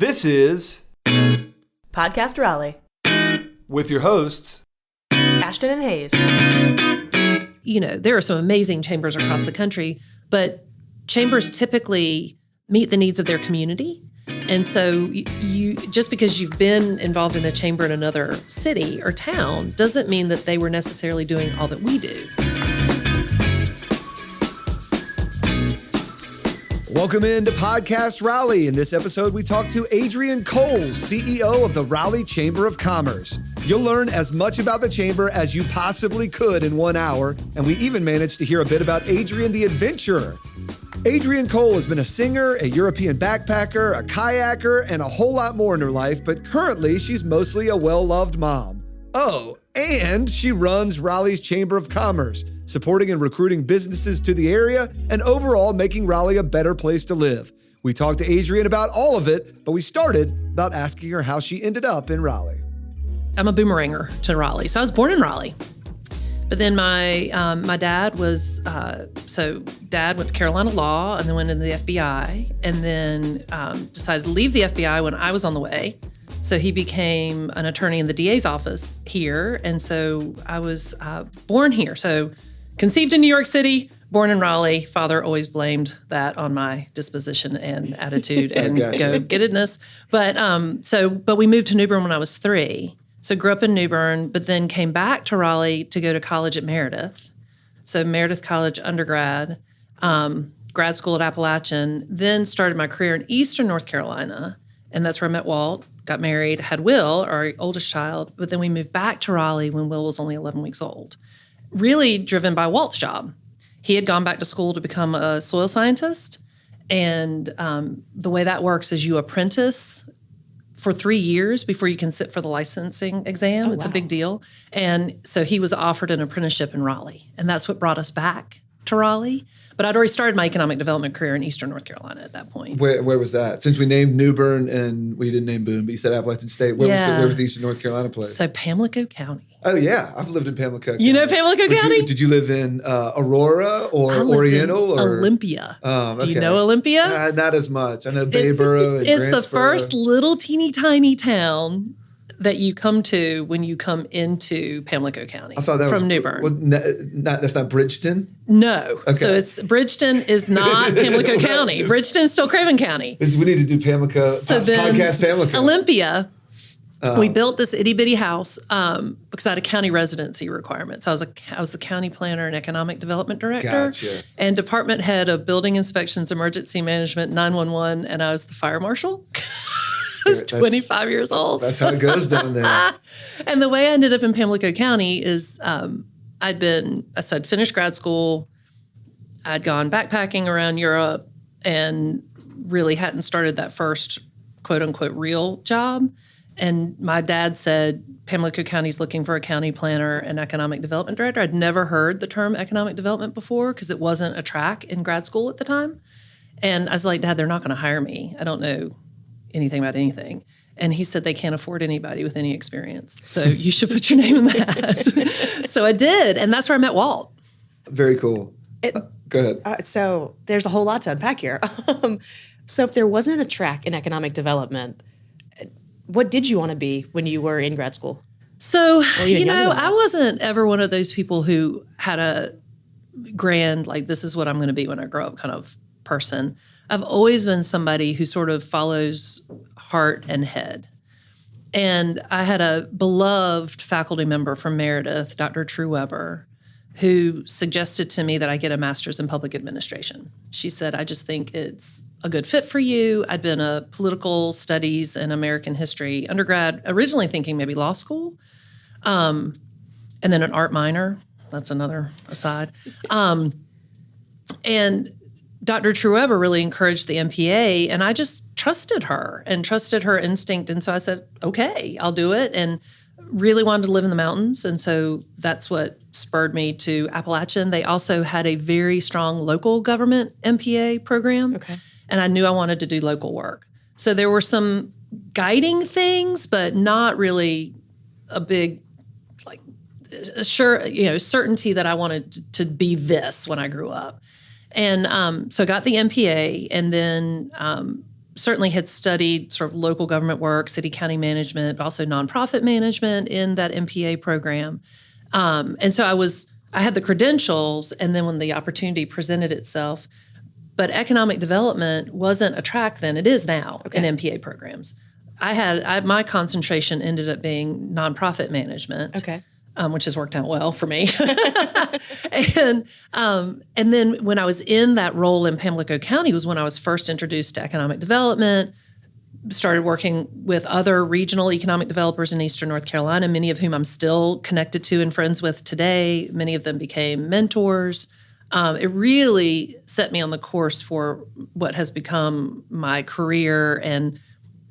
This is Podcast Raleigh with your hosts, Ashton and Hayes. You know, there are some amazing chambers across the country, but chambers typically meet the needs of their community. And so you just because you've been involved in a chamber in another city or town doesn't mean that they were necessarily doing all that we do. Welcome into Podcast Raleigh. In this episode, we talk to Adrienne Cole, CEO of the Raleigh Chamber of Commerce. You'll learn as much about the chamber as you possibly could in 1 hour, and we even managed to hear a bit about Adrienne the adventurer. Adrienne Cole has been a singer, a European backpacker, a kayaker, and a whole lot more in her life, but currently she's mostly a well-loved mom. Oh, and she runs Raleigh's Chamber of Commerce, supporting and recruiting businesses to the area and overall making Raleigh a better place to live. We talked to Adrienne about all of it, but we started about asking her how she ended up in Raleigh. I'm a boomeranger to Raleigh. So I was born in Raleigh. But then my dad was, dad went to Carolina Law and then went into the FBI and then decided to leave the FBI when I was on the way. So he became an attorney in the DA's office here. And so I was born here. So conceived in New York City, born in Raleigh. Father always blamed that on my disposition and attitude and go-gettedness. But we moved to New Bern when I was 3. So grew up in New Bern, but then came back to Raleigh to go to college at Meredith. So Meredith College undergrad, grad school at Appalachian, then started my career in Eastern North Carolina. And that's where I met Walt, got married, had Will, our oldest child. But then we moved back to Raleigh when Will was only 11 weeks old. Really driven by Walt's job. He had gone back to school to become a soil scientist. And the way that works is you apprentice for 3 years before you can sit for the licensing exam. Oh, it's wow. a big deal. And so he was offered an apprenticeship in Raleigh. And that's what brought us back to Raleigh. But I'd already started my economic development career in Eastern North Carolina at that point. Where was that? Since we named New Bern and we didn't name Boone, but you said Appalachian State. Where was the Eastern North Carolina place? So Pamlico County. Oh, yeah. I've lived in Pamlico County. You know Pamlico County? Did you live in Aurora or I lived Oriental? in or Olympia. Okay. Do you know Olympia? Not as much. I know Bayboro and It's the Grantsboro. first little teeny tiny town that you come to when you come into Pamlico County. I thought that was from New Bern. Well, that's not Bridgeton? No. Okay. So Bridgeton is not Pamlico County. Bridgeton is still Craven County. We need to do Pamlico, podcast Pamlico. Olympia, we built this itty bitty house because I had a county residency requirement. So I was the county planner and economic development director. Gotcha. And department head of building inspections, emergency management, 911, and I was the fire marshal. I was 25 years old. That's how it goes down there. And the way I ended up in Pamlico County is I'd finished grad school. I'd gone backpacking around Europe and really hadn't started that first quote unquote real job. And my dad said, Pamlico County's looking for a county planner and economic development director. I'd never heard the term economic development before because it wasn't a track in grad school at the time. And I was like, Dad, they're not going to hire me. I don't know anything about anything. And he said they can't afford anybody with any experience. So you should put your name in that. So I did. And that's where I met Walt. Very cool. Go ahead. So there's a whole lot to unpack here. So if there wasn't a track in economic development, what did you want to be when you were in grad school? So, even younger than that. I wasn't ever one of those people who had a grand, like, this is what I'm going to be when I grow up kind of person. I've always been somebody who sort of follows heart and head. And I had a beloved faculty member from Meredith, Dr. True Weber, who suggested to me that I get a master's in public administration. She said, I just think it's a good fit for you. I'd been a political studies and American history undergrad, originally thinking maybe law school, and then an art minor. That's another aside. And Dr. Trueber really encouraged the MPA, and I just trusted her and trusted her instinct. And so I said, okay, I'll do it. And really wanted to live in the mountains. And so that's what spurred me to Appalachian. They also had a very strong local government MPA program. Okay. And I knew I wanted to do local work. So there were some guiding things, but not really a big, certainty that I wanted to be this when I grew up. And so I got the MPA and then certainly had studied sort of local government work, city county management, but also nonprofit management in that MPA program. And so I had the credentials, and then when the opportunity presented itself, but economic development wasn't a track then. It is now in MPA programs. My concentration ended up being nonprofit management. Okay. Which has worked out well for me. And then when I was in that role in Pamlico County was when I was first introduced to economic development, started working with other regional economic developers in Eastern North Carolina, many of whom I'm still connected to and friends with today. Many of them became mentors. It really set me on the course for what has become my career and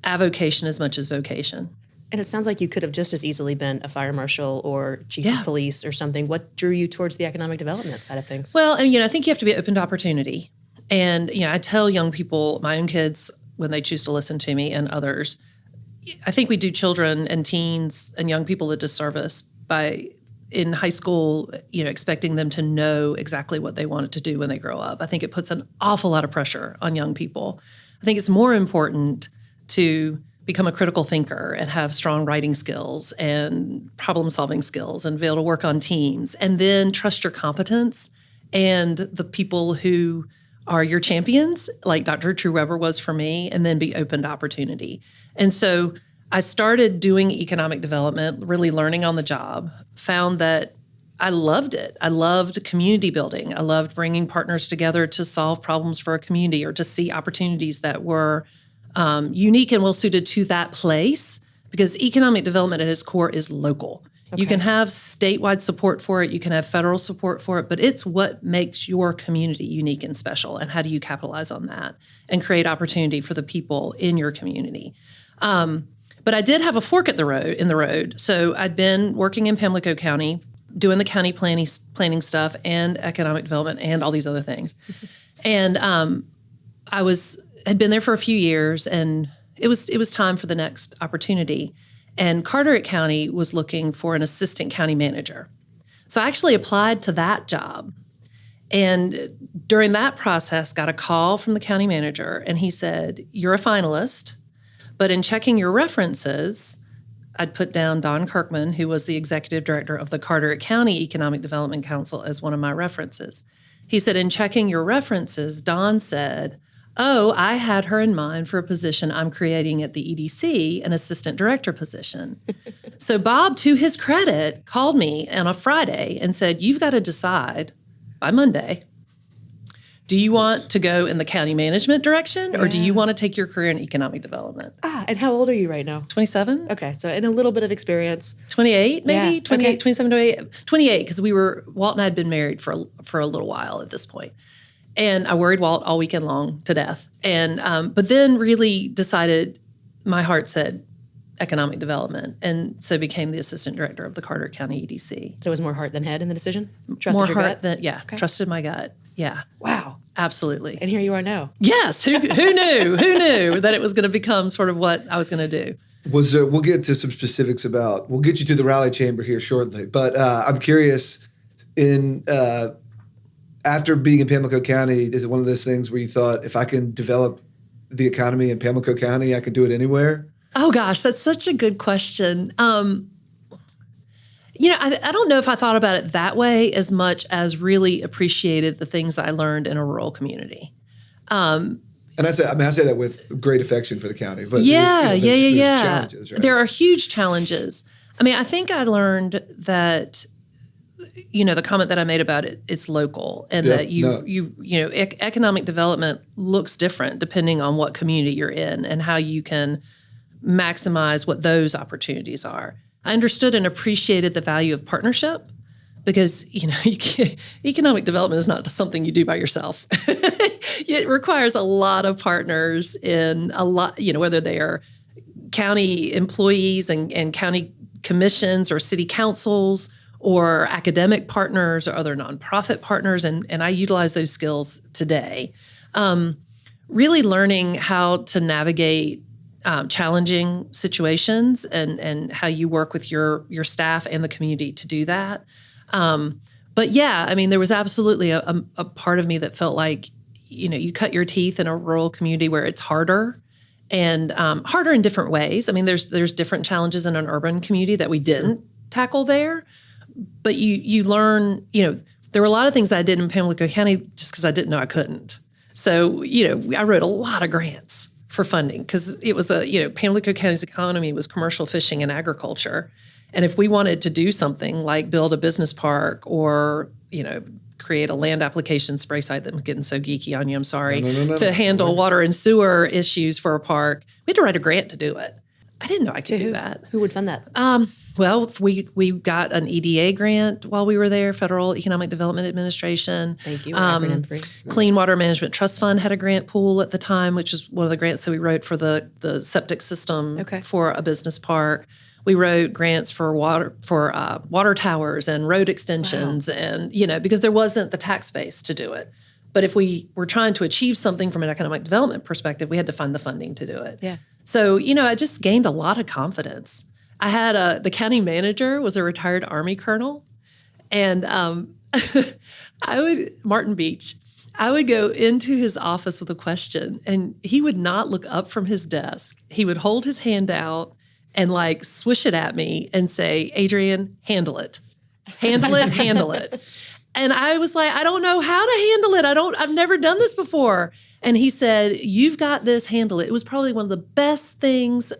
avocation as much as vocation. And it sounds like you could have just as easily been a fire marshal or chief of police or something. What drew you towards the economic development side of things? Well, and I think you have to be open to opportunity. And I tell young people, my own kids, when they choose to listen to me, and others, I think we do children and teens and young people a disservice by in high school, expecting them to know exactly what they wanted to do when they grow up. I think it puts an awful lot of pressure on young people. I think it's more important to become a critical thinker and have strong writing skills and problem-solving skills and be able to work on teams, and then trust your competence and the people who are your champions, like Dr. True Weber was for me, and then be open to opportunity. And so I started doing economic development, really learning on the job, found that I loved it. I loved community building. I loved bringing partners together to solve problems for a community or to see opportunities that were unique and well-suited to that place, because economic development at its core is local. Okay. You can have statewide support for it, you can have federal support for it, but it's what makes your community unique and special, and how do you capitalize on that and create opportunity for the people in your community. But I did have a fork in the road. So I'd been working in Pamlico County, doing the county planning stuff and economic development and all these other things. And had been there for a few years, and it was time for the next opportunity. And Carteret County was looking for an assistant county manager. So I actually applied to that job. And during that process, got a call from the county manager, and he said, "You're a finalist, but in checking your references," I'd put down Don Kirkman, who was the executive director of the Carteret County Economic Development Council, as one of my references. He said, "In checking your references, Don said, 'Oh, I had her in mind for a position I'm creating at the EDC, an assistant director position.'" So Bob, to his credit, called me on a Friday and said, "You've got to decide by Monday, do you want to go in the county management direction, or do you want to take your career in economic development?" And how old are you right now? 27. Okay, so in a little bit of experience. 28, maybe? Yeah, 28, okay. 27, 28, because Walt and I had been married for a little while at this point. And I worried Walt all weekend long to death. And but then really decided, my heart said economic development, and so became the assistant director of the Carteret County EDC. So it was more heart than head in the decision? Trusted your gut? Trusted my gut. Yeah. Wow. Absolutely. And here you are now. Yes. Who knew? Who knew that it was going to become sort of what I was going to do? We'll get to some specifics we'll get you to the Raleigh Chamber here shortly. But I'm curious, after being in Pamlico County, is it one of those things where you thought, if I can develop the economy in Pamlico County, I can do it anywhere? Oh, gosh, that's such a good question. I don't know if I thought about it that way as much as really appreciated the things I learned in a rural community. And I say that with great affection for the county. But there's challenges, right? There are huge challenges. I mean, I think I learned that, the comment that I made about it's local, and that economic development looks different depending on what community you're in and how you can maximize what those opportunities are. I understood and appreciated the value of partnership, because, economic development is not something you do by yourself. It requires a lot of partners in a lot, whether they are county employees and county commissions or city councils or academic partners or other nonprofit partners. And I utilize those skills today. Really learning how to navigate challenging situations and how you work with your staff and the community to do that. But yeah, I mean, there was absolutely a part of me that felt like, you cut your teeth in a rural community where it's harder and harder in different ways. I mean, there's different challenges in an urban community that we didn't tackle there, but you learn, there were a lot of things that I did in Pamlico County just because I didn't know I couldn't. So, I wrote a lot of grants for funding because it was Pamlico County's economy was commercial fishing and agriculture. And if we wanted to do something like build a business park or, create a land application spray site that I'm getting so geeky on you, I'm sorry, to handle water and sewer issues for a park, we had to write a grant to do it. I didn't know I could do that. Who would fund that? Well, we got an EDA grant while we were there, Federal Economic Development Administration. Thank you, acronym free. Clean Water Management Trust Fund had a grant pool at the time, which is one of the grants that we wrote for the septic system for a business park. We wrote grants for water towers and road extensions, and because there wasn't the tax base to do it. But if we were trying to achieve something from an economic development perspective, we had to find the funding to do it. Yeah. So I just gained a lot of confidence. I had the county manager was a retired Army colonel, and Martin Beach. I would go into his office with a question, and he would not look up from his desk. He would hold his hand out and swish it at me and say, "Adrienne, handle it. Handle it, handle it." And I was like, "I don't know how to handle it. I've never done this before." And he said, "You've got this, handle it." It was probably one of the best things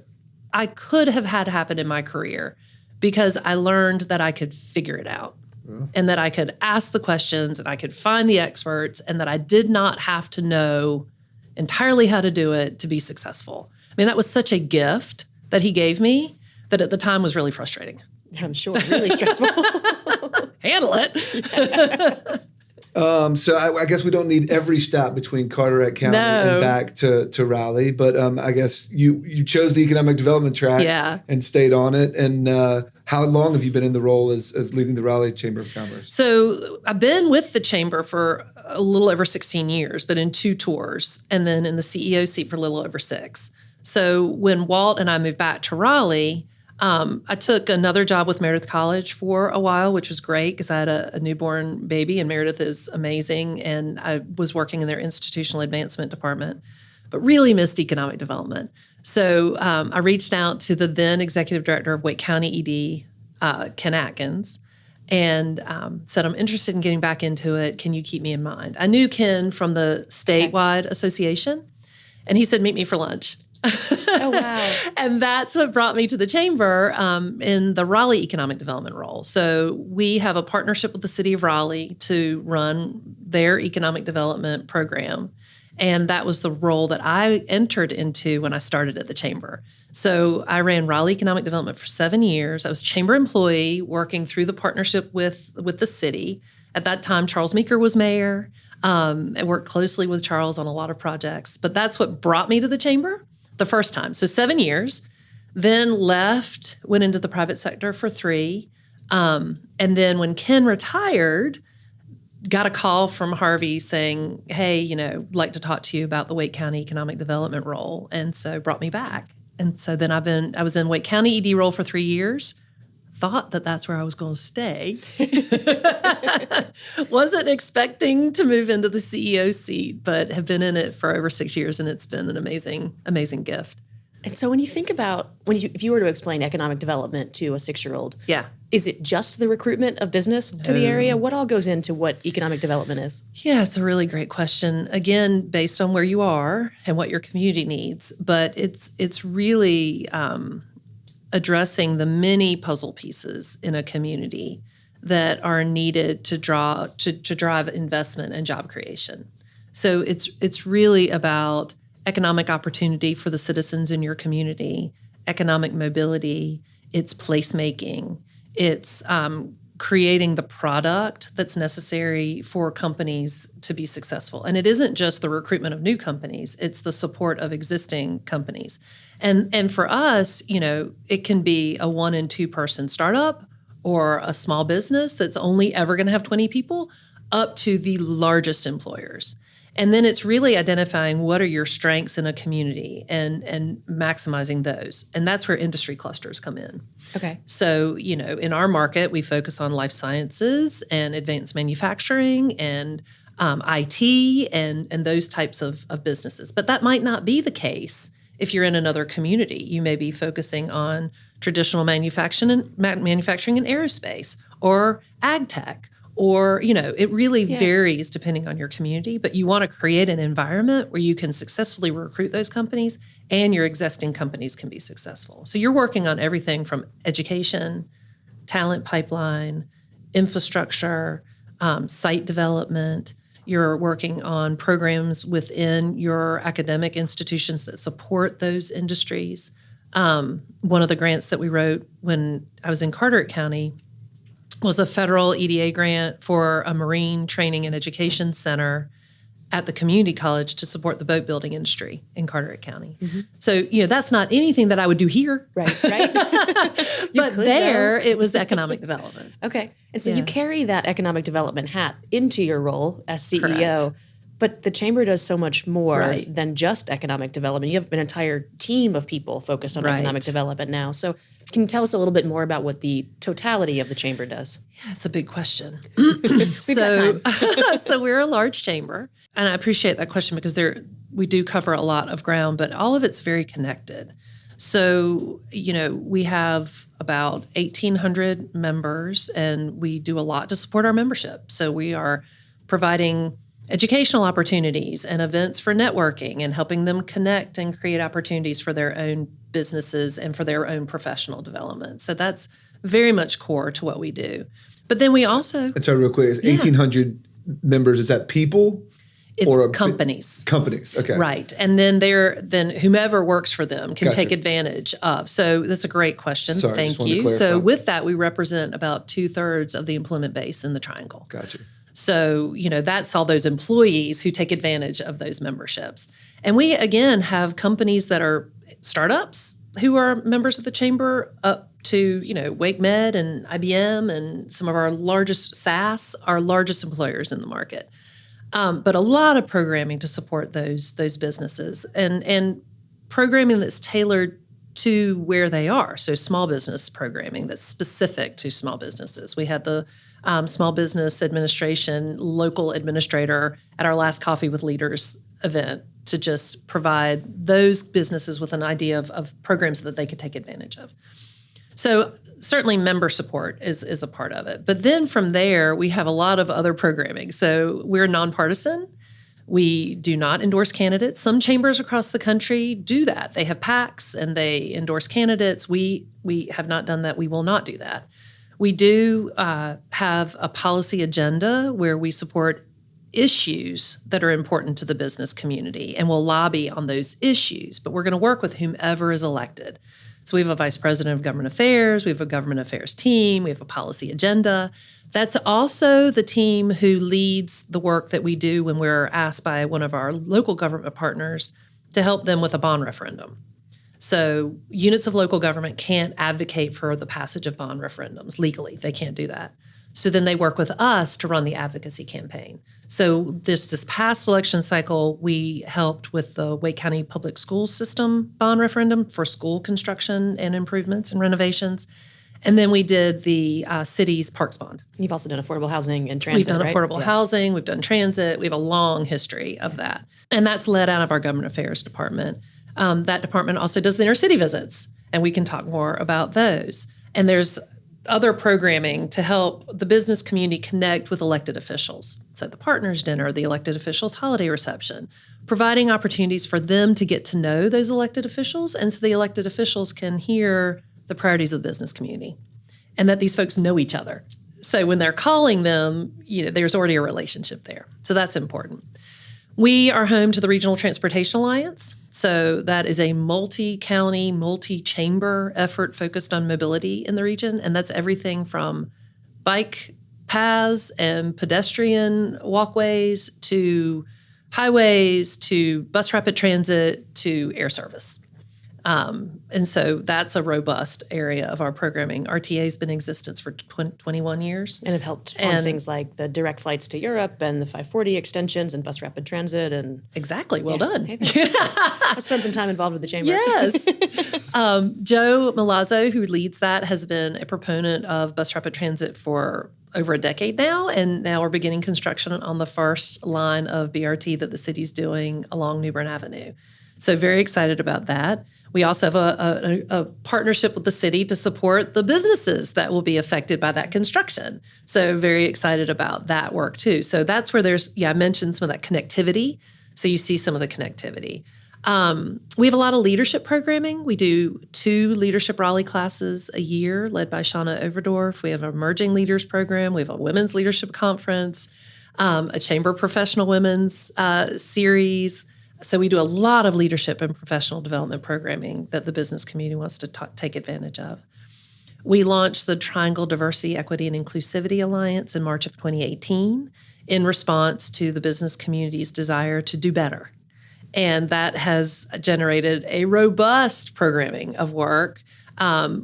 I could have had happen in my career because I learned that I could figure it out and that I could ask the questions and I could find the experts and that I did not have to know entirely how to do it to be successful. I mean, that was such a gift that he gave me that at the time was really frustrating. I'm sure, really stressful. Handle it. So I guess we don't need every stop between Carteret County and back to Raleigh, but I guess you chose the economic development track and stayed on it. And how long have you been in the role as leading the Raleigh Chamber of Commerce? So I've been with the Chamber for a little over 16 years, but in 2 tours, and then in the CEO seat for a little over 6. So when Walt and I moved back to Raleigh, I took another job with Meredith College for a while, which was great because I had a newborn baby, and Meredith is amazing, and I was working in their institutional advancement department, but really missed economic development. So I reached out to the then executive director of Wake County ED, Ken Atkins, and said, "I'm interested in getting back into it. Can you keep me in mind?" I knew Ken from the statewide association, and he said, "Meet me for lunch." Oh, wow. And that's what brought me to the Chamber in the Raleigh economic development role. So we have a partnership with the city of Raleigh to run their economic development program. And that was the role that I entered into when I started at the Chamber. So I ran Raleigh economic development for 7 years. I was Chamber employee working through the partnership with the city. At that time, Charles Meeker was mayor. I worked closely with Charles on a lot of projects. But that's what brought me to the Chamber the first time. So 7 years, then left, went into the private sector for 3. And then when Ken retired, got a call from Harvey saying, "Hey, I'd like to talk to you about the Wake County economic development role." And so brought me back. And so then I was in Wake County ED role for 3 years. Thought that that's where I was going to stay. Wasn't expecting to move into the CEO seat, but have been in it for over 6 years, and it's been an amazing, amazing gift. And so when you think about, if you were to explain economic development to a 6-year-old, is it just the recruitment of business to the area? What all goes into what economic development is? Yeah, it's a really great question. Again, based on where you are and what your community needs, but it's really addressing the many puzzle pieces in a community that are needed to drive investment and job creation. So it's really about economic opportunity for the citizens in your community, economic mobility, it's placemaking, it's creating the product that's necessary for companies to be successful. And it isn't just the recruitment of new companies, it's the support of existing companies. And for us, it can be a 1 and 2 person startup or a small business that's only ever going to have 20 people up to the largest employers. And then it's really identifying what are your strengths in a community and maximizing those. And that's where industry clusters come in. Okay. So, in our market, we focus on life sciences and advanced manufacturing and IT and those types of businesses. But that might not be the case if you're in another community, you may be focusing on traditional manufacturing and aerospace or ag tech, or, it really varies depending on your community, but you want to create an environment where you can successfully recruit those companies and your existing companies can be successful. So you're working on everything from education, talent pipeline, infrastructure, site development. You're working on programs within your academic institutions that support those industries. One of the grants that we wrote when I was in Carteret County was a federal EDA grant for a marine training and education center at the community college to support the boat building industry in Carteret County. Mm-hmm. So, that's not anything that I would do here. Right. But there, it was economic development. Okay. And so you carry that economic development hat into your role as CEO. Correct. But the chamber does so much more than just economic development. You have an entire team of people focused on economic development now. So can you tell us a little bit more about what the totality of the chamber does? Yeah, it's a big question. Got time. So we're a large chamber, and I appreciate that question because we do cover a lot of ground, but all of it's very connected. So, we have about 1,800 members, and we do a lot to support our membership. So we are providing educational opportunities and events for networking and helping them connect and create opportunities for their own businesses and for their own professional development. So that's very much core to what we do. But then we also— And so real quick, it's 1,800 members. Is that people? It's companies. Companies, okay. Right. And then whomever works for them can take advantage of. So that's a great question. Sorry, Thank you. So with that, we represent about 2/3 of the employment base in the Triangle. Gotcha. So, that's all those employees who take advantage of those memberships. And we, again, have companies that are startups who are members of the chamber up to, Wake Med and IBM and some of our largest SaaS, our largest employers in the market. But a lot of programming to support those businesses and programming that's tailored to where they are. So small business programming that's specific to small businesses. We had the Small Business Administration local administrator at our last Coffee with Leaders event to just provide those businesses with an idea of programs that they could take advantage of. So certainly member support is a part of it. But then from there, we have a lot of other programming. So we're nonpartisan. We do not endorse candidates. Some chambers across the country do that. They have PACs and they endorse candidates. We have not done that. We will not do that. We do have a policy agenda where we support issues that are important to the business community and we'll lobby on those issues, but we're going to work with whomever is elected. So we have a vice president of government affairs, we have a government affairs team, we have a policy agenda. That's also the team who leads the work that we do when we're asked by one of our local government partners to help them with a bond referendum. So units of local government can't advocate for the passage of bond referendums legally. They can't do that. So then they work with us to run the advocacy campaign. So this past election cycle, we helped with the Wake County Public Schools System bond referendum for school construction and improvements and renovations. And then we did the city's parks bond. You've also done affordable housing and transit, We've done right? affordable housing. We've done transit. We have a long history of that. And that's led out of our government affairs department. That department also does the inner city visits, and we can talk more about those. And there's other programming to help the business community connect with elected officials. So the partners dinner, the elected officials holiday reception, providing opportunities for them to get to know those elected officials, and so the elected officials can hear the priorities of the business community and that these folks know each other. So when they're calling them, there's already a relationship there. So that's important. We are home to the Regional Transportation Alliance. So that is a multi-county, multi-chamber effort focused on mobility in the region. And that's everything from bike paths and pedestrian walkways to highways to bus rapid transit to air service. And so that's a robust area of our programming. RTA has been in existence for 21 years. And have helped fund things like the direct flights to Europe and the 540 extensions and bus rapid transit. And exactly. Well done. I spent some time involved with the chamber. Yes. Joe Milazzo, who leads that, has been a proponent of bus rapid transit for over a decade now. And now we're beginning construction on the first line of BRT that the city's doing along New Bern Avenue. So very excited about that. We also have a partnership with the city to support the businesses that will be affected by that construction. So very excited about that work too. So that's where I mentioned some of that connectivity. So you see some of the connectivity. We have a lot of leadership programming. We do 2 Leadership Raleigh classes a year led by Shauna Overdorf. We have an Emerging Leaders program. We have a Women's Leadership Conference, a Chamber Professional Women's series. So we do a lot of leadership and professional development programming that the business community wants to take advantage of. We launched the Triangle Diversity, Equity, and Inclusivity Alliance in March of 2018 in response to the business community's desire to do better. And that has generated a robust programming of work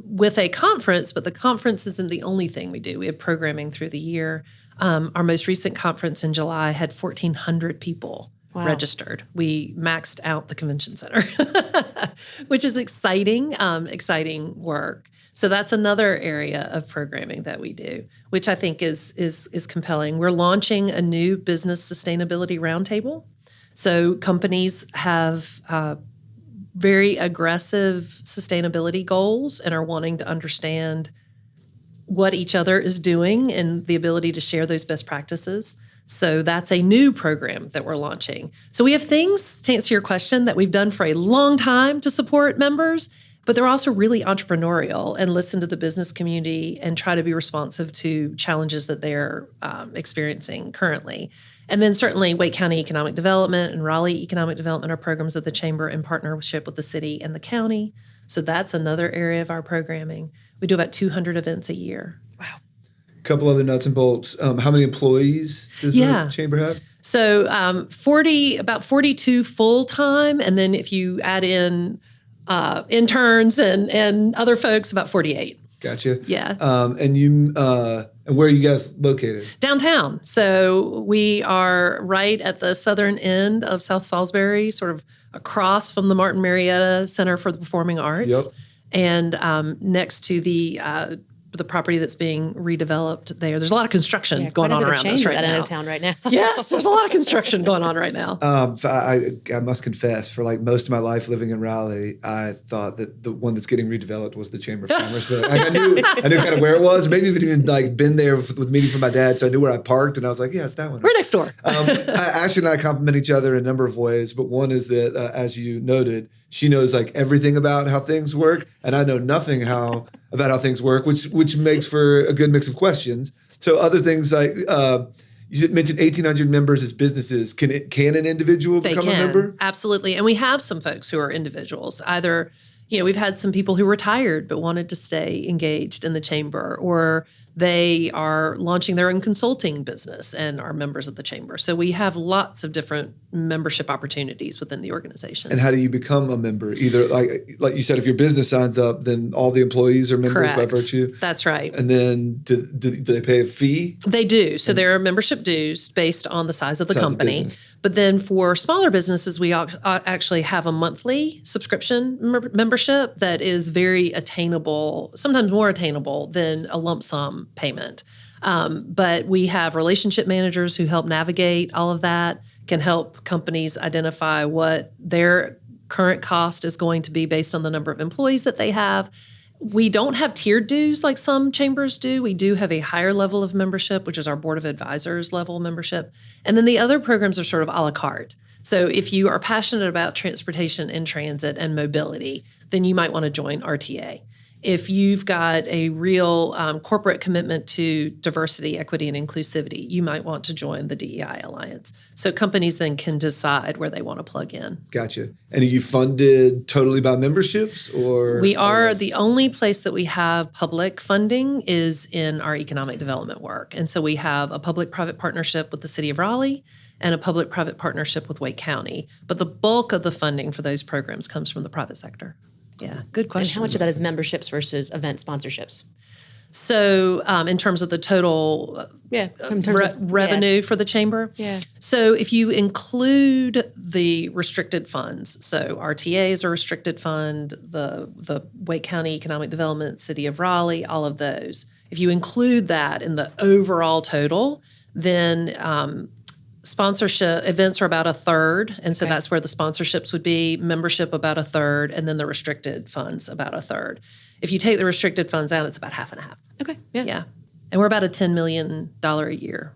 with a conference, but the conference isn't the only thing we do. We have programming through the year. Our most recent conference in July had 1,400 people registered. We maxed out the convention center, which is exciting work. So that's another area of programming that we do, which I think is compelling. We're launching a new business sustainability roundtable. So companies have very aggressive sustainability goals and are wanting to understand what each other is doing and the ability to share those best practices. So that's a new program that we're launching. So we have things, to answer your question, that we've done for a long time to support members, but they're also really entrepreneurial and listen to the business community and try to be responsive to challenges that they're experiencing currently. And then certainly Wake County Economic Development and Raleigh Economic Development are programs of the Chamber in partnership with the city and the county. So that's another area of our programming. We do about 200 events a year. Wow. A couple other nuts and bolts. How many employees does the Chamber have? So about 42 full-time. And then if you add in interns and other folks, about 48. Gotcha. Yeah. And where are you guys located? Downtown. So we are right at the southern end of South Salisbury, sort of across from the Martin Marietta Center for the Performing Arts, and next to the property that's being redeveloped there. There's a lot of construction going on around us right now. End of town right now. Yes, there's a lot of construction going on right now. I must confess, for like most of my life living in Raleigh, I thought that the one that's getting redeveloped was the Chamber of Commerce. But I knew kind of where it was. Maybe even like been there with meeting for my dad, so I knew where I parked, and I was like, yeah, it's that one. We're next door. Ashley and I compliment each other in a number of ways, but one is that, as you noted, she knows like everything about how things work, and I know nothing about how things work, which makes for a good mix of questions. So other things like you mentioned 1,800 members as businesses. Can an individual become a member? Absolutely. And we have some folks who are individuals. Either, we've had some people who retired but wanted to stay engaged in the chamber, or they are launching their own consulting business and are members of the chamber. So we have lots of different membership opportunities within the organization. And how do you become a member? Either like you said, if your business signs up, then all the employees are members by virtue? That's right. And then do they pay a fee? They do. So there are membership dues based on the size of the company. But then for smaller businesses, we actually have a monthly subscription membership that is very attainable, sometimes more attainable than a lump sum payment. But we have relationship managers who help navigate all of that, can help companies identify what their current cost is going to be based on the number of employees that they have. We don't have tiered dues like some chambers do. We do have a higher level of membership, which is our Board of Advisors level membership. And then the other programs are sort of a la carte. So if you are passionate about transportation and transit and mobility, then you might want to join RTA. If you've got a real corporate commitment to diversity, equity, and inclusivity, you might want to join the DEI Alliance. So companies then can decide where they want to plug in. Gotcha. And are you funded totally by memberships, or? We are. The only place that we have public funding is in our economic development work. And so we have a public-private partnership with the City of Raleigh and a public-private partnership with Wake County. But the bulk of the funding for those programs comes from the private sector. Yeah, good question. And how much of that is memberships versus event sponsorships? So in terms of the total revenue for the chamber? Yeah. So if you include the restricted funds, so RTA is a restricted fund, the Wake County Economic Development, City of Raleigh, all of those. If you include that in the overall total, then sponsorship events are about a third. And so that's where the sponsorships would be, membership about a third, and then the restricted funds about a third. If you take the restricted funds out, it's about half and half. Okay. Yeah. Yeah. And we're about a $10 million a year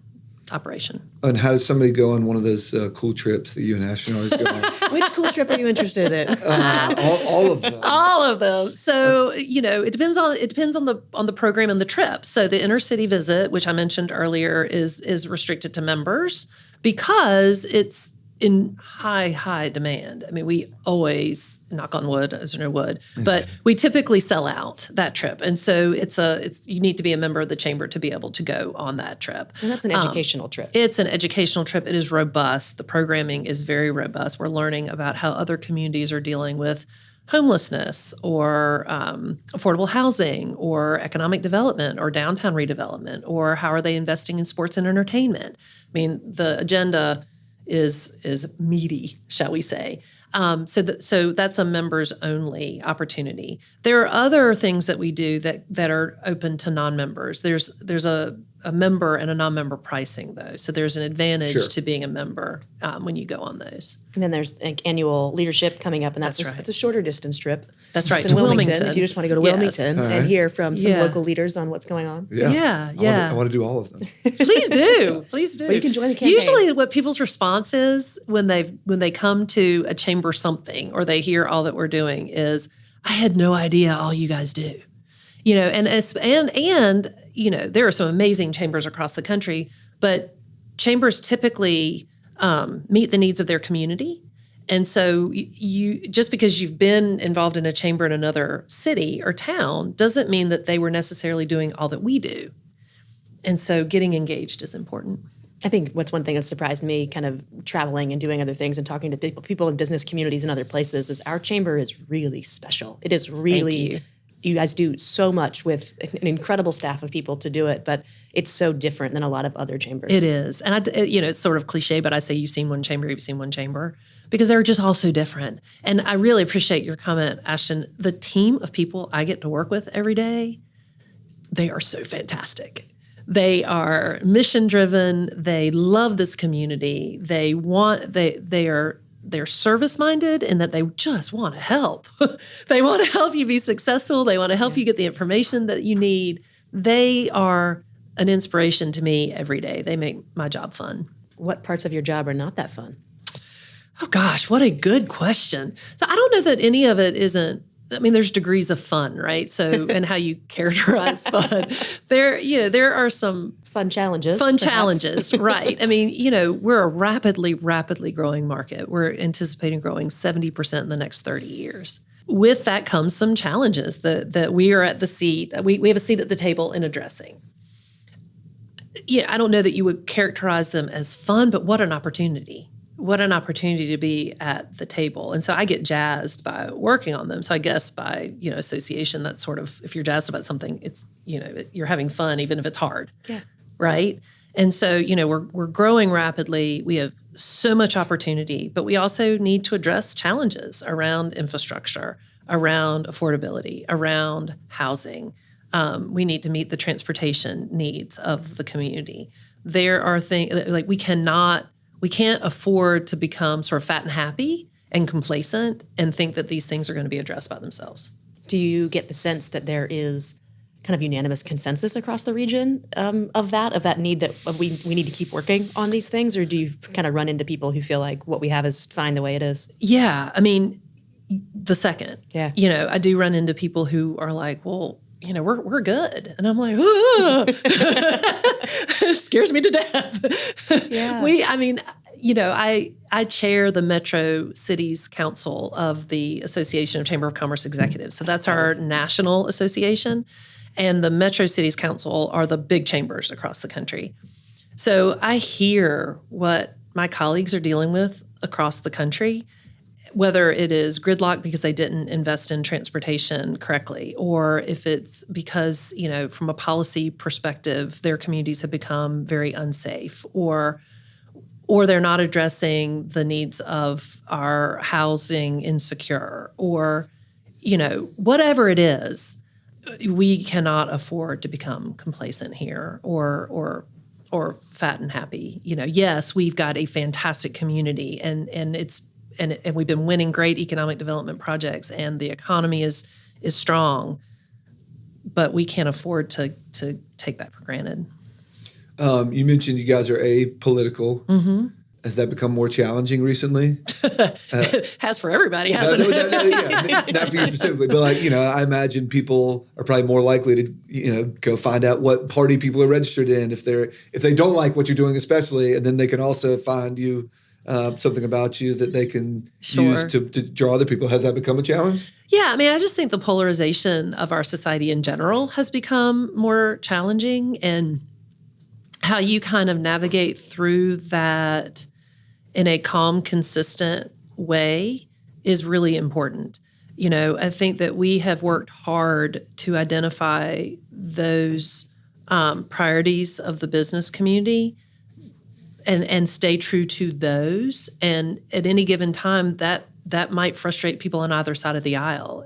operation. And how does somebody go on one of those cool trips that you and Ashton always go on? Which cool trip are you interested in? All of them. All of them. So, it depends on the program and the trip. So the inner city visit, which I mentioned earlier, is restricted to members because it's in high demand. I mean, we always, knock on wood, as there no wood, but we typically sell out that trip. And so it's you need to be a member of the chamber to be able to go on that trip. And that's an educational trip. It's an educational trip. It is robust. The programming is very robust. We're learning about how other communities are dealing with homelessness or affordable housing or economic development or downtown redevelopment, or how are they investing in sports and entertainment. I mean, the agenda is meaty, shall we say. So that's a members only opportunity. There are other things that we do that are open to non-members. There's a member and a non-member pricing, though. So there's an advantage to being a member when you go on those. And then there's annual leadership coming up, and that's a shorter distance trip. That's right, It's in to Wilmington. If you just want to go to Wilmington and hear from some local leaders on what's going on. Yeah. I want to do all of them. Please do. Please do. Well, you can join the campaign. Usually what people's response is when they come to a chamber something or they hear all that we're doing is, I had no idea all you guys do. And there are some amazing chambers across the country, but chambers typically meet the needs of their community. And so you just because you've been involved in a chamber in another city or town doesn't mean that they were necessarily doing all that we do. And so getting engaged is important. I think what's one thing that surprised me kind of traveling and doing other things and talking to people in business communities and other places is our chamber is really special. It is really, you guys do so much with an incredible staff of people to do it, but it's so different than a lot of other chambers. It is. And it's sort of cliche, but I say you've seen one chamber, because they're just all so different. And I really appreciate your comment, Ashton. The team of people I get to work with every day, they are so fantastic. They are mission driven. They love this community. They're service minded in that they just want to help. They want to help you be successful. They want to help you get the information that you need. They are an inspiration to me every day. They make my job fun. What parts of your job are not that fun? Oh gosh, what a good question. So I don't know that any of it isn't. I mean, there's degrees of fun, right? So, and how you characterize fun. There are some fun challenges, right? I mean, we're a rapidly growing market. We're anticipating growing 70% in the next 30 years. With that comes some challenges that we are at the seat. We have a seat at the table in addressing. I don't know that you would characterize them as fun, but what an opportunity. What an opportunity to be at the table. And so I get jazzed by working on them. So I guess by, association, that's sort of, if you're jazzed about something, it's, you're having fun, even if it's hard. Yeah. Right. And so, we're growing rapidly. We have so much opportunity, but we also need to address challenges around infrastructure, around affordability, around housing. We need to meet the transportation needs of the community. There are things like we can't afford to become sort of fat and happy and complacent and think that these things are going to be addressed by themselves. Do you get the sense that there is kind of unanimous consensus across the region of that need that we need to keep working on these things? Or do you kind of run into people who feel like what we have is fine the way it is? Yeah. I mean, the second. Yeah. I do run into people who are like, well, we're good. And I'm like, it scares me to death. Yeah. I chair the Metro Cities Council of the Association of Chamber of Commerce Executives. So that's our national association. And the Metro Cities Council are the big chambers across the country. So I hear what my colleagues are dealing with across the country, whether it is gridlock because they didn't invest in transportation correctly, or if it's because, from a policy perspective, their communities have become very unsafe, or they're not addressing the needs of our housing insecure, or, whatever it is, we cannot afford to become complacent here or or fat and happy. Yes, we've got a fantastic community, and we've been winning great economic development projects, and the economy is strong, but we can't afford to take that for granted. You mentioned you guys are apolitical. Mm-hmm. Has that become more challenging recently? It has for everybody, hasn't it? Not for you specifically, but I imagine people are probably more likely to, go find out what party people are registered in if they don't like what you're doing, especially, and then they can also find you something about you that they can use to draw other people. Has that become a challenge? Yeah, I just think the polarization of our society in general has become more challenging, and how you kind of navigate through that in a calm, consistent way is really important. I think that we have worked hard to identify those priorities of the business community and stay true to those. And at any given time, that might frustrate people on either side of the aisle.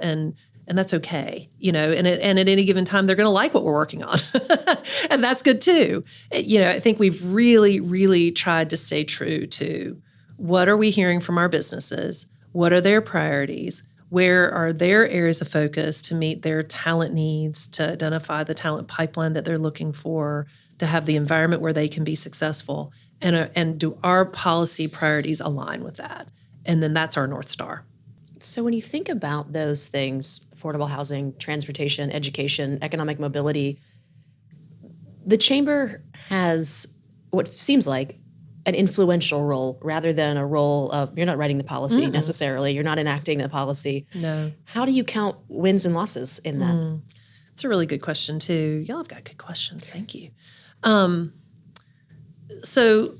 And that's okay, and at any given time, they're going to like what we're working on. And that's good too. I think we've really, really tried to stay true to what are we hearing from our businesses? What are their priorities? Where are their areas of focus to meet their talent needs, to identify the talent pipeline that they're looking for, to have the environment where they can be successful? And do our policy priorities align with that? And then that's our North Star. So when you think about those things, affordable housing, transportation, education, economic mobility, the chamber has what seems like an influential role rather than a role of, you're not writing the policy necessarily, you're not enacting the policy. No. How do you count wins and losses in that? It's a really good question too. Y'all have got good questions. Thank you. So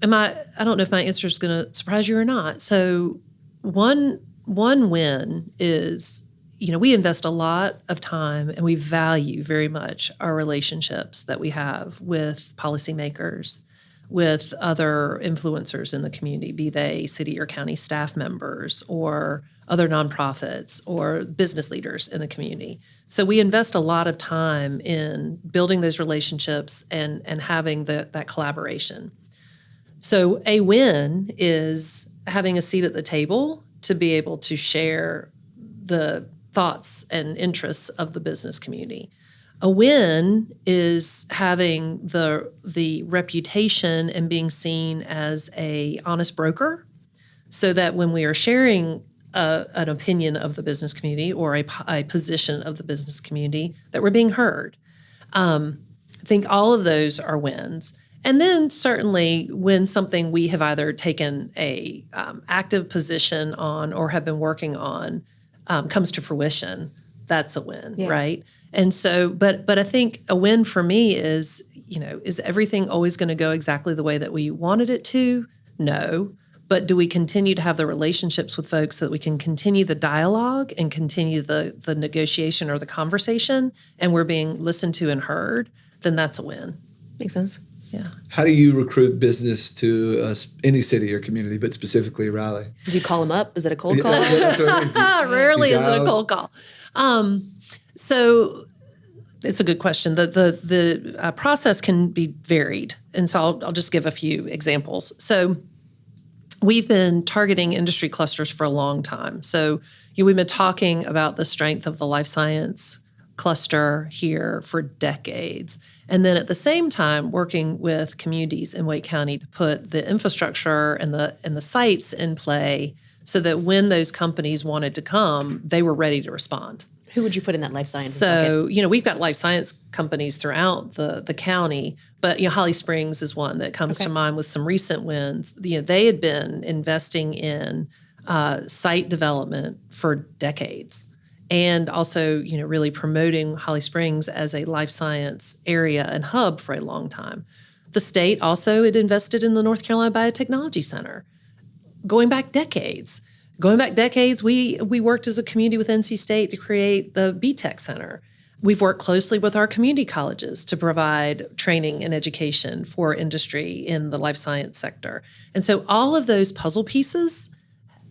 I don't know if my answer is going to surprise you or not. So one win is, we invest a lot of time and we value very much our relationships that we have with policymakers, with other influencers in the community, be they city or county staff members or other nonprofits or business leaders in the community. So we invest a lot of time in building those relationships and having that collaboration. So a win is having a seat at the table to be able to share the thoughts and interests of the business community. A win is having the reputation and being seen as a honest broker, so that when we are sharing an opinion of the business community or a position of the business community, that we're being heard. I think all of those are wins. And then certainly when something we have either taken a active position on or have been working on comes to fruition, that's a win, right? And so, but I think a win for me is, is everything always going to go exactly the way that we wanted it to? No. But do we continue to have the relationships with folks so that we can continue the dialogue and continue the negotiation or the conversation, and we're being listened to and heard? Then that's a win. Makes sense. Yeah. How do you recruit business to any city or community, but specifically Raleigh? Do you call them up? Is it a cold call? Rarely is it a cold call. So it's a good question. The process can be varied. And so I'll just give a few examples. So we've been targeting industry clusters for a long time. So we've been talking about the strength of the life science cluster here for decades. And then at the same time, working with communities in Wake County to put the infrastructure and the sites in play so that when those companies wanted to come, they were ready to respond. Who would you put in that life science bucket? So, we've got life science companies throughout the county, but, Holly Springs is one that comes to mind with some recent wins. They had been investing in site development for decades, and also, really promoting Holly Springs as a life science area and hub for a long time. The state also had invested in the North Carolina Biotechnology Center, going back decades. We worked as a community with NC State to create the BTech Center. We've worked closely with our community colleges to provide training and education for industry in the life science sector. And so all of those puzzle pieces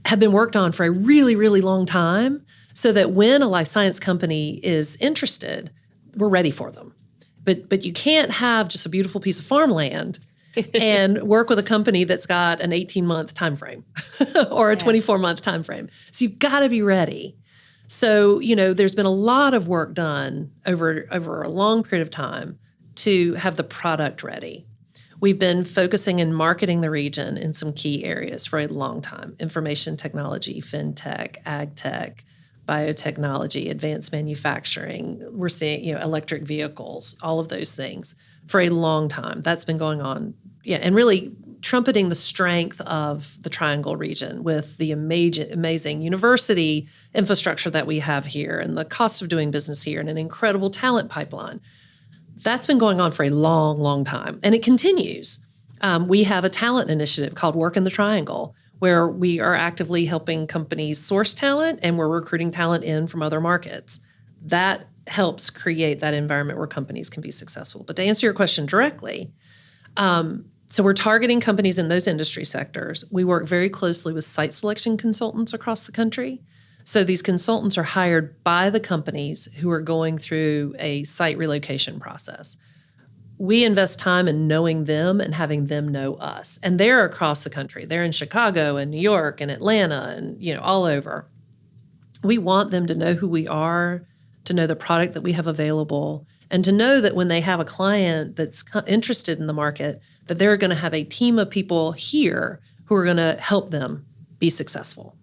have been worked on for a really, really long time, so that when a life science company is interested, we're ready for them. But you can't have just a beautiful piece of farmland and work with a company that's got an 18-month time frame or a 24-month time frame. So you've got to be ready. So, there's been a lot of work done over a long period of time to have the product ready. We've been focusing and marketing the region in some key areas for a long time: information technology, fintech, ag tech, biotechnology, advanced manufacturing. We're seeing, electric vehicles, all of those things for a long time. That's been going on. Yeah, and really trumpeting the strength of the Triangle region with the amazing university infrastructure that we have here and the cost of doing business here and an incredible talent pipeline. That's been going on for a long, long time, and it continues. We have a talent initiative called Work in the Triangle, where we are actively helping companies source talent, and we're recruiting talent in from other markets. That helps create that environment where companies can be successful. But to answer your question directly, so we're targeting companies in those industry sectors. We work very closely with site selection consultants across the country. So these consultants are hired by the companies who are going through a site relocation process. We invest time in knowing them and having them know us. And they're across the country. They're in Chicago and New York and Atlanta and, all over. We want them to know who we are, to know the product that we have available, and to know that when they have a client that's interested in the market, that they're going to have a team of people here who are going to help them be successful.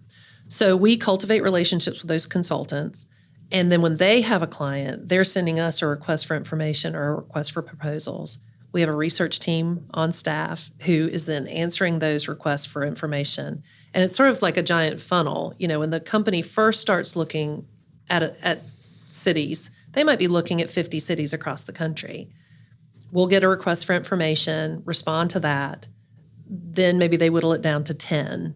So we cultivate relationships with those consultants. And then when they have a client, they're sending us a request for information or a request for proposals. We have a research team on staff who is then answering those requests for information. And it's sort of like a giant funnel. When the company first starts looking at cities, they might be looking at 50 cities across the country. We'll get a request for information, respond to that. Then maybe they whittle it down to 10.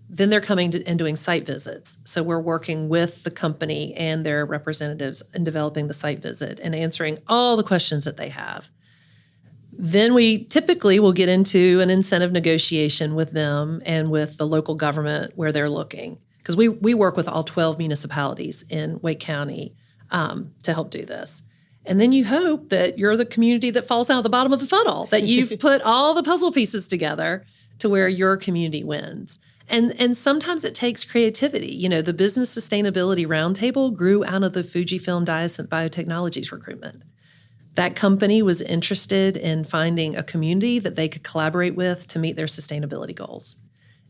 Then they're coming and doing site visits. So we're working with the company and their representatives in developing the site visit and answering all the questions that they have. Then we typically will get into an incentive negotiation with them and with the local government where they're looking. Because we work with all 12 municipalities in Wake County to help do this. And then you hope that you're the community that falls out of the bottom of the funnel, that you've put all the puzzle pieces together to where your community wins. And sometimes it takes creativity. The Business Sustainability Roundtable grew out of the Fujifilm Diasynth Biotechnologies recruitment. That company was interested in finding a community that they could collaborate with to meet their sustainability goals.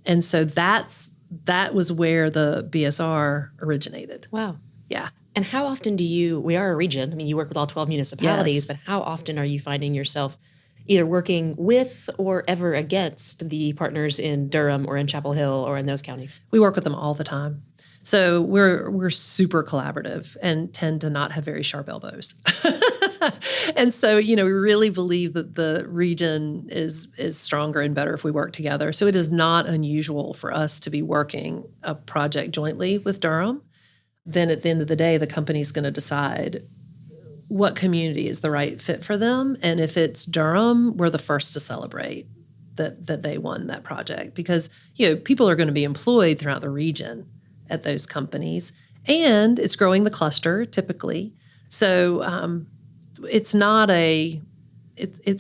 And so that was where the BSR originated. Wow. Yeah. And how often we are a region, you work with all 12 municipalities, Yes. but how often are you finding yourself either working with or ever against the partners in Durham or in Chapel Hill or in those counties? We work with them all the time. So we're super collaborative and tend to not have very sharp elbows. And so, we really believe that the region is stronger and better if we work together. So it is not unusual for us to be working a project jointly with Durham. Then at the end of the day, the company's going to decide what community is the right fit for them. And if it's Durham, we're the first to celebrate that they won that project because, people are going to be employed throughout the region at those companies. And it's growing the cluster typically. So it's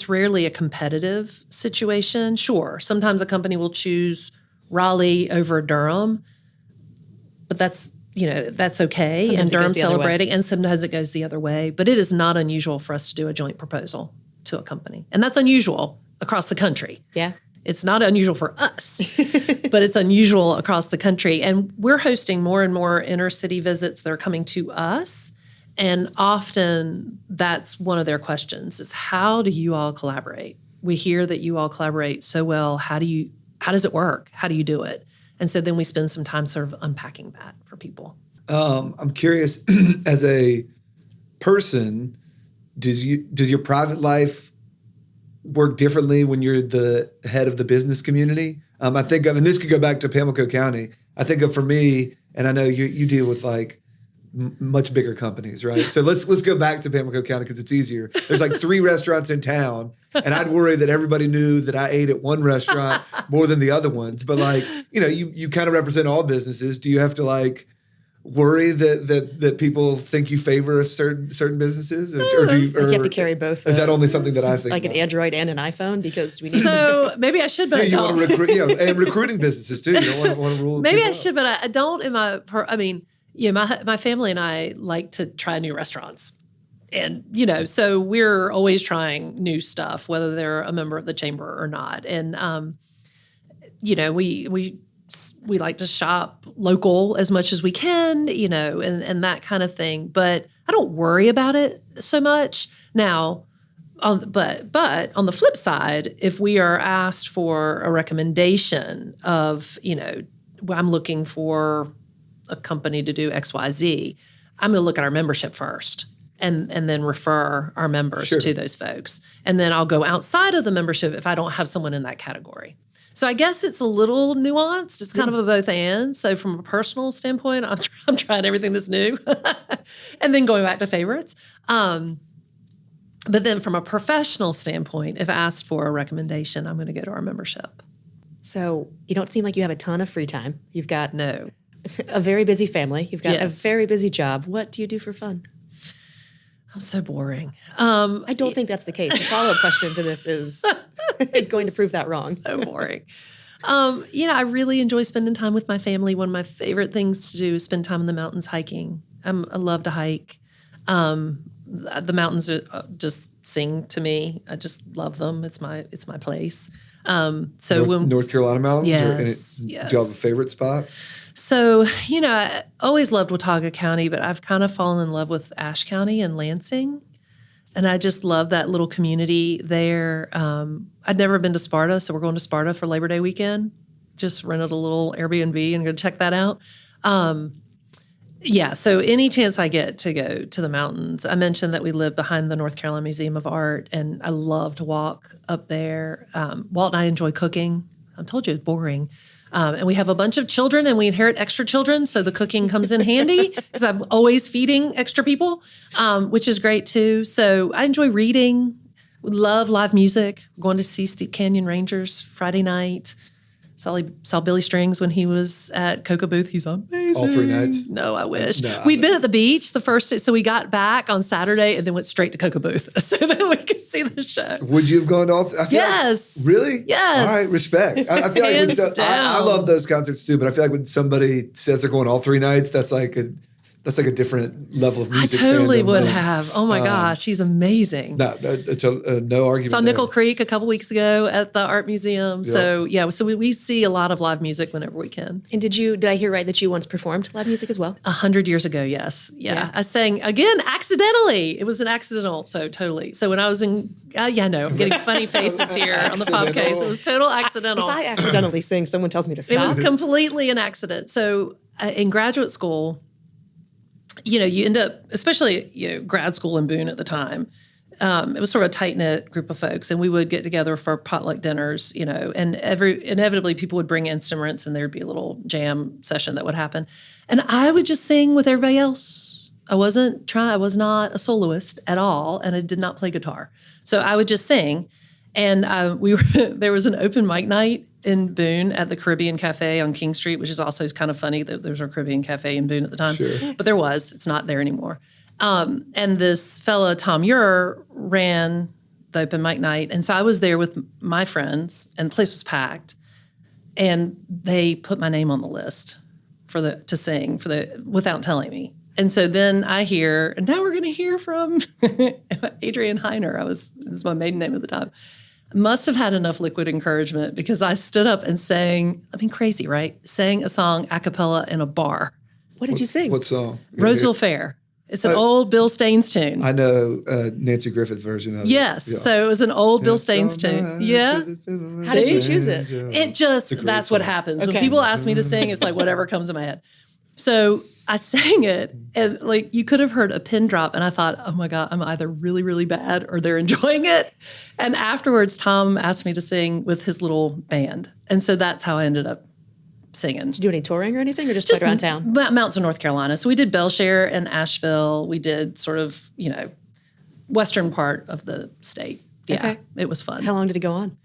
rarely a competitive situation. Sure, sometimes a company will choose Raleigh over Durham, but that's okay. Sometimes and Durham's the other way. celebrating, and sometimes it goes the other way. But it is not unusual for us to do a joint proposal to a company. And that's unusual across the country. Yeah. It's not unusual for us, but it's unusual across the country. And we're hosting more and more inner city visits that are coming to us. And often that's one of their questions is how do you all collaborate? We hear that you all collaborate so well. How does it work? How do you do it? And so then we spend some time sort of unpacking that for people. I'm curious, as a person, does your private life work differently when you're the head of the business community? I think of, and this could go back to Pamlico County. I think of for me, and I know you deal with much bigger companies, right? So let's go back to Pamlico County because it's easier. There's 3 restaurants in town, and I'd worry that everybody knew that I ate at one restaurant more than the other ones. But you kind of represent all businesses. Do you have to worry that people think you favor certain businesses, or do you? Or you have to carry both. Is that only something that I think like about? an Android and an iPhone because we need. So maybe I should, but Yeah, I you don't. want to recruit, and recruiting businesses too. You don't want to rule. Maybe people I out. should, but I don't. My family and I like to try new restaurants. And, so we're always trying new stuff, whether they're a member of the chamber or not. And, we like to shop local as much as we can, and that kind of thing. But I don't worry about it so much now. But on the flip side, if we are asked for a recommendation of, I'm looking for a company to do XYZ, I'm going to look at our membership first. And then refer our members to those folks. And then I'll go outside of the membership if I don't have someone in that category. So I guess it's a little nuanced. It's kind of a both and. So from a personal standpoint, I'm trying everything that's new. And then going back to favorites. But then from a professional standpoint, if asked for a recommendation, I'm going to go to our membership. So you don't seem like you have a ton of free time. You've got No. a very busy family. You've got Yes. a very busy job. What do you do for fun? I'm so boring. I don't think that's the case. The follow-up question to this is going to prove that wrong. So boring. I really enjoy spending time with my family. One of my favorite things to do is spend time in the mountains hiking. I love to hike. The mountains just sing to me. I just love them. It's my place. North Carolina mountains. Yes, Do you have a favorite spot? So, I always loved Watauga County, but I've kind of fallen in love with Ashe County and Lansing. And I just love that little community there. I'd never been to Sparta, so we're going to Sparta for Labor Day weekend. Just rented a little Airbnb and go check that out. So any chance I get to go to the mountains. I mentioned that we live behind the North Carolina Museum of Art, and I love to walk up there. Walt and I enjoy cooking. I told you it's boring. And we have a bunch of children, and we inherit extra children, so the cooking comes in handy because I'm always feeding extra people, which is great too. So I enjoy reading, love live music. We're going to see Steep Canyon Rangers Friday night. Saw Billy Strings when he was at Cocoa Booth. He's amazing. All 3 nights? No, I wish. No, We'd been at the beach the first day, so we got back on Saturday and then went straight to Cocoa Booth so that we could see the show. Would you have gone to all? Yes. Really? Yes. All right, respect. I feel like Hands I down. love those concerts too, but I feel like when somebody says they're going all 3 nights, that's like a different level of I music. totally fandom would than- have. Oh my gosh, she's amazing. No argument. Saw there. Nickel Creek a couple weeks ago at the art museum. So we see a lot of live music whenever we can. And did I hear right that you once performed live music as well? 100 years ago, yes. Yeah. I sang, again, accidentally. It was an accidental, so totally. So when I was in, I'm getting funny faces here on the podcast. It was total accidental. If I accidentally sing, someone tells me to It stop. was completely an accident. So in graduate school, you end up, especially grad school in Boone at the time, it was sort of a tight-knit group of folks, and we would get together for potluck dinners, and inevitably people would bring instruments, and there'd be a little jam session that would happen. And I would just sing with everybody else. I was not a soloist at all, and I did not play guitar. So I would just sing. And there was an open mic night in Boone at the Caribbean Cafe on King Street, which is also kind of funny that there was a Caribbean Cafe in Boone at the time. Sure. But there was. It's not there anymore. And this fella, Tom Ure, ran the open mic night. And so I was there with my friends, and the place was packed. And they put my name on the list to sing without telling me. And so then I hear, and now we're going to hear from Adrienne Heiner. It was my maiden name at the time. Must have had enough liquid encouragement because I stood up and sang, crazy, right? Sang a song a cappella in a bar. What did you sing? What song? Roseville Fair. It's an old Bill Staines tune. I know Nancy Griffith version of it. Yes. Yeah. So it was an old Bill Staines tune. Yeah. How did you choose it? That's what happens. When Okay. people ask me to sing, it's like whatever comes in my head. So I sang it, and you could have heard a pin drop, and I thought, oh my God, I'm either really, really bad or they're enjoying it. And afterwards, Tom asked me to sing with his little band. And so that's how I ended up singing. Did you do any touring or anything, or just played around town? Mountains of North Carolina. So we did Belshare and Asheville. We did sort of, western part of the state. Yeah, Okay. it was fun. How long did it go on?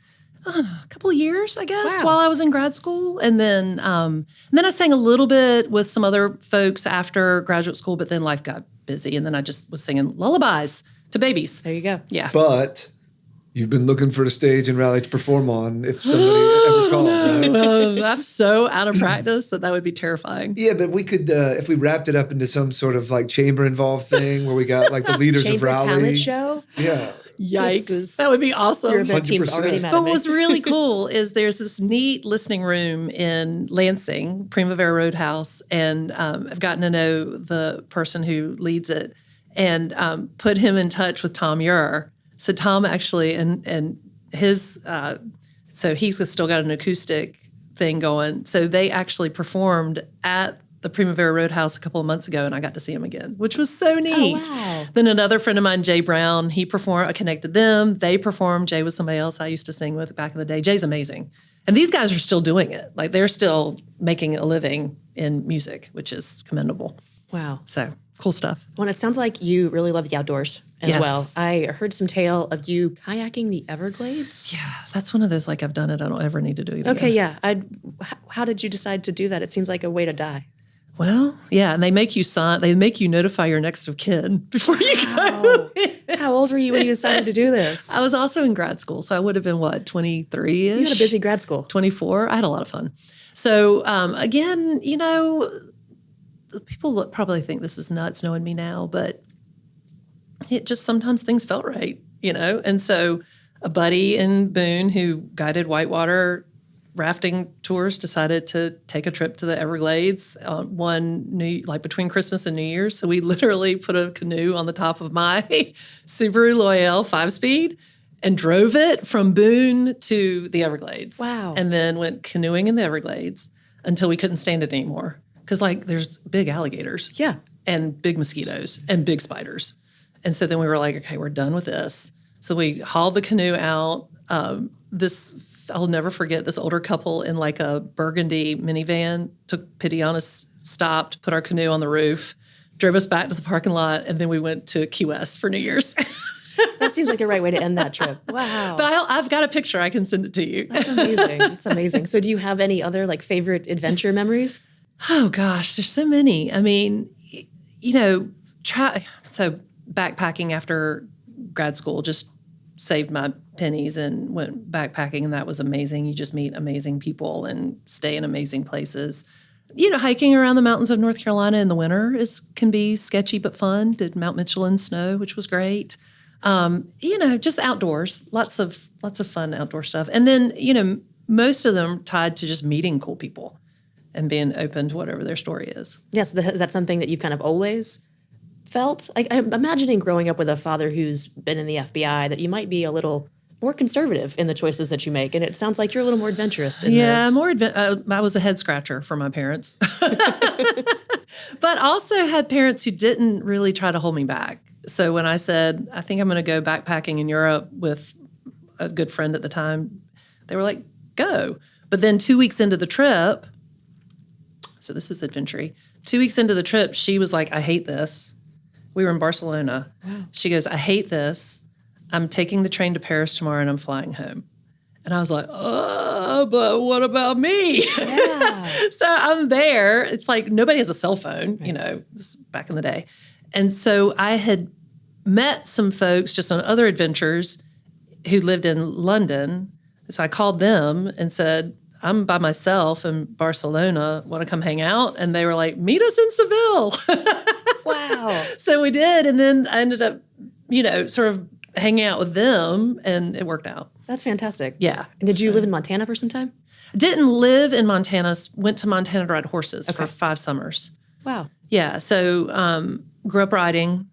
a couple of years, I guess, Wow. while I was in grad school. And then I sang a little bit with some other folks after graduate school, but then life got busy. And then I just was singing lullabies to babies. There you go. Yeah. But you've been looking for a stage in Raleigh to perform on if somebody ever called. Right? I'm so out of practice that would be terrifying. Yeah, but we could, if we wrapped it up into some sort of like chamber involved thing where we got like the leaders of Chamber Raleigh. talent show. Yeah. Yikes. That would be awesome. Your event team's 100%. already mad But at me. what's really cool is there's this neat listening room in Lansing, Primavera Roadhouse, and I've gotten to know the person who leads it and put him in touch with Tom Ure. So Tom actually, and his, so he's still got an acoustic thing going. So they actually performed at the Primavera Roadhouse a couple of months ago, and I got to see him again, which was so neat. wow. Then another friend of mine, Jay Brown, he performed. I connected them. They performed. Jay was somebody else I used to sing with back in the day. Jay's amazing, and these guys are still doing it. Like they're still making a living in music, which is commendable. Wow. So cool stuff. Well, it sounds like you really love the outdoors as Yes. well. I heard some tale of you kayaking the Everglades. Yeah, that's one of those like I've done it. I don't ever need to do it again. Okay, yeah. How did you decide to do that? It seems like a way to die. Well, yeah, and they make you sign. They make you notify your next of kin before you go. How old were you when you decided to do this? I was also in grad school, so I would have been 23-ish. You had a busy grad school. 24. I had a lot of fun. So again, people probably think this is nuts knowing me now, but it just sometimes things felt right, And so a buddy in Boone who guided whitewater rafting tours decided to take a trip to the Everglades between Christmas and New Year's. So we literally put a canoe on the top of my Subaru Loyale 5-speed and drove it from Boone to the Everglades. Wow. And then went canoeing in the Everglades until we couldn't stand it anymore. Because there's big alligators. Yeah. And big mosquitoes and big spiders. And so then we were like, okay, we're done with this. So we hauled the canoe out. I'll never forget this older couple in like a burgundy minivan took pity on us, stopped, put our canoe on the roof, drove us back to the parking lot, and then we went to Key West for New Year's. That seems like the right way to end that trip. Wow. But I've got a picture. I can send it to you. That's amazing. That's amazing. So do you have any other favorite adventure memories? Oh, gosh, there's so many. I mean, so backpacking after grad school just saved my pennies and went backpacking, and that was amazing. You just meet amazing people and stay in amazing places. Hiking around the mountains of North Carolina in the winter can be sketchy but fun. Did Mount Mitchell in snow, which was great. Just outdoors, lots of fun outdoor stuff. And then, most of them tied to just meeting cool people and being open to whatever their story is. Yes. Is that something that you've kind of always felt? I'm imagining growing up with a father who's been in the FBI that you might be a little more conservative in the choices that you make. And it sounds like you're a little more adventurous in this. I was a head scratcher for my parents. But also had parents who didn't really try to hold me back. So when I said, I think I'm going to go backpacking in Europe with a good friend at the time, they were like, go. But then 2 weeks into the trip, so this is adventure-y, 2 weeks into the trip, she was like, I hate this. We were in Barcelona. Wow. She goes, I hate this. I'm taking the train to Paris tomorrow and I'm flying home. And I was like, but what about me? Yeah. So I'm there. It's like nobody has a cell phone, this is back in the day. And so I had met some folks just on other adventures who lived in London. So I called them and said, I'm by myself in Barcelona, want to come hang out? And they were like, meet us in Seville. Wow. So we did. And then I ended up, sort of hanging out with them, and it worked out. That's fantastic. Yeah. And did you live in Montana for some time? Didn't live in Montana, went to Montana to ride horses for 5 summers. Wow. Yeah. So grew up riding,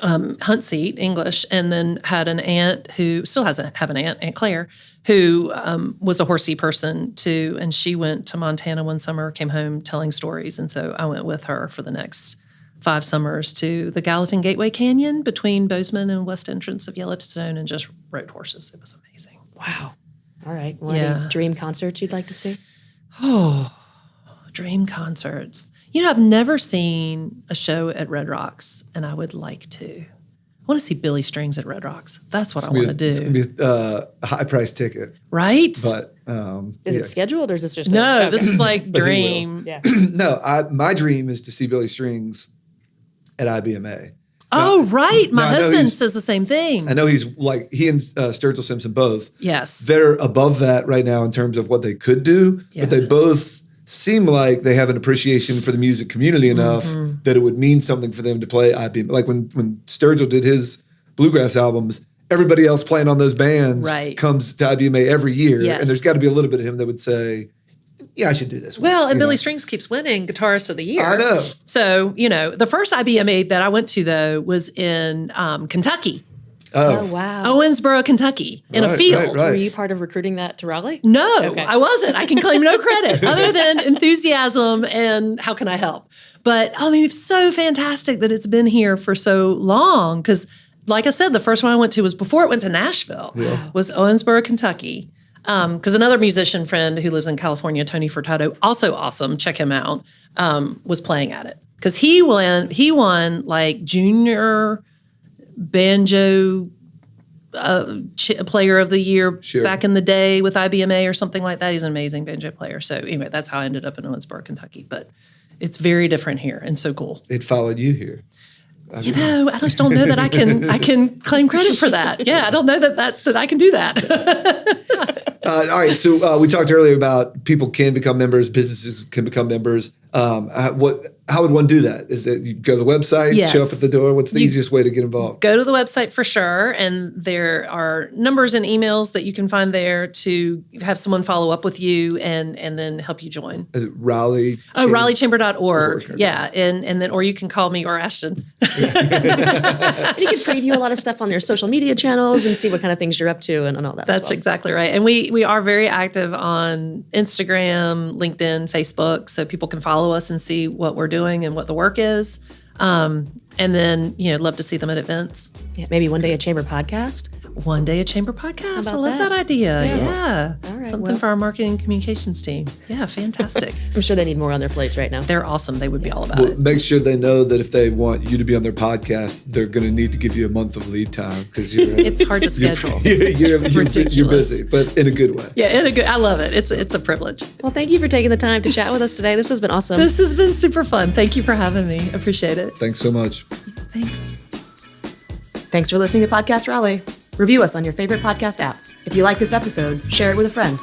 hunt seat, English, and then had an aunt who still have an aunt, Aunt Claire, who was a horsey person too. And she went to Montana one summer, came home telling stories. And so I went with her for the next 5 summers to the Gallatin Gateway Canyon between Bozeman and west entrance of Yellowstone and just rode horses. It was amazing. Wow. All right. Well, any dream concerts you'd like to see? Oh, dream concerts. I've never seen a show at Red Rocks, and I would like to. want to see Billy Strings at Red Rocks. That's what I want to do. It's going to be a high price ticket. Right? But is it scheduled or is this just no? This is like dream. Yeah. No, my dream is to see Billy Strings at IBMA. Oh, right. My I know husband he's- says the same thing. I know he's like, he and Sturgill Simpson both. Yes. They're above that right now in terms of what they could do, but they both seem like they have an appreciation for the music community enough that it would mean something for them to play IBM. Like when Sturgill did his bluegrass albums, everybody else playing on those bands comes to IBMA every year. Yes. And there's got to be a little bit of him that would say, yeah, I should do this. Well, once, and you Billy know? Strings keeps winning Guitarist of the Year. I know. So, the first IBMA that I went to, though, was in Kentucky. Oh, wow. Owensboro, Kentucky, in a field. Were you part of recruiting that to Raleigh? No, I wasn't. I can claim no credit other than enthusiasm and how can I help? But I mean, it's so fantastic that it's been here for so long. Because, like I said, the first one I went to was before it went to Nashville, was Owensboro, Kentucky. Because another musician friend who lives in California, Tony Furtado, also awesome, check him out, was playing at it. Because he won like junior banjo player of the year back in the day with IBMA or something like that. He's an amazing banjo player. So anyway, that's how I ended up in Owensboro, Kentucky. But it's very different here and so cool. It followed you here. I just don't know that I can claim credit for that. Yeah, I don't know that I can do that. All right, so we talked earlier about people can become members, businesses can become members. How would one do that? Is it you go to the website, show up at the door? What's the easiest way to get involved? Go to the website for sure, and there are numbers and emails that you can find there to have someone follow up with you and then help you join. Is it Raleigh? RaleighChamber.org. Yeah, and then or you can call me or Ashton. And you can preview a lot of stuff on their social media channels and see what kind of things you're up to and all that. That's exactly right. And we are very active on Instagram, LinkedIn, Facebook, so people can follow us and see what we're doing and what the work is. And then, love to see them at events. Yeah, maybe one day a chamber podcast. One day a chamber podcast. I about love that idea. Yeah. All right, Something for our marketing and communications team. Yeah, fantastic. I'm sure they need more on their plates right now. They're awesome. They would be all about it. Make sure they know that if they want you to be on their podcast, they're going to need to give you a month of lead time because it's hard to schedule. You're busy, but in a good way. Yeah, I love it. It's a privilege. Well, thank you for taking the time to chat with us today. This has been awesome. This has been super fun. Thank you for having me. Appreciate it. Thanks so much. Thanks. Thanks for listening to Podcast Raleigh. Review us on your favorite podcast app. If you like this episode, share it with a friend.